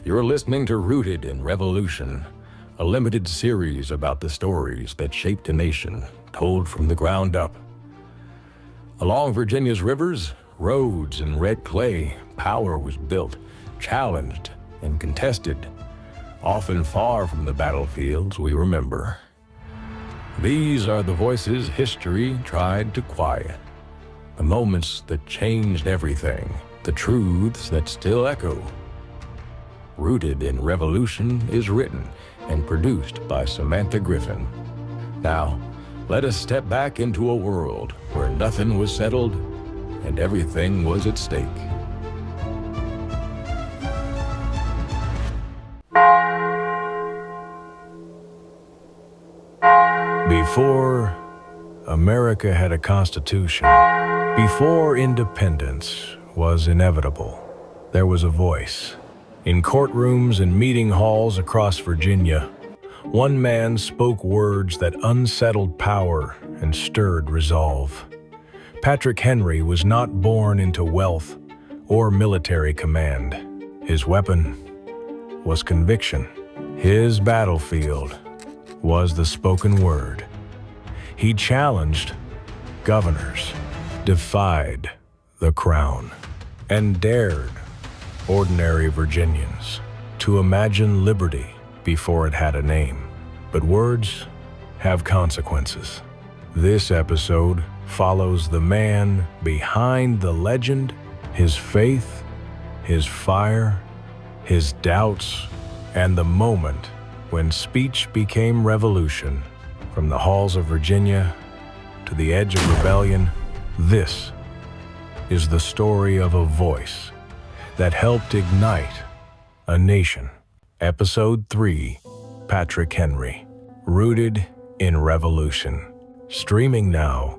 You're listening to Rooted in Revolution, a limited series about the stories that shaped a nation, told from the ground up. Along Virginia's rivers, roads, and red clay, power was built, challenged, and contested, often far from the battlefields we remember. These are the voices history tried to quiet, the moments that changed everything, the truths that still echo. Rooted in Revolution is written and produced by Samantha Griffin. Now, let us step back into a world where nothing was settled and everything was at stake. Before America had a constitution, before independence was inevitable, there was a voice. In courtrooms and meeting halls across Virginia, one man spoke words that unsettled power and stirred resolve. Patrick Henry was not born into wealth or military command. His weapon was conviction. His battlefield was the spoken word. He challenged governors, defied the crown, and dared ordinary Virginians to imagine liberty before it had a name. But words have consequences. This episode follows the man behind the legend, his faith, his fire, his doubts, and the moment when speech became revolution. From the halls of Virginia to the edge of rebellion, this is the story of a voice that helped ignite a nation. Episode 3, Patrick Henry, Rooted in Revolution. Streaming now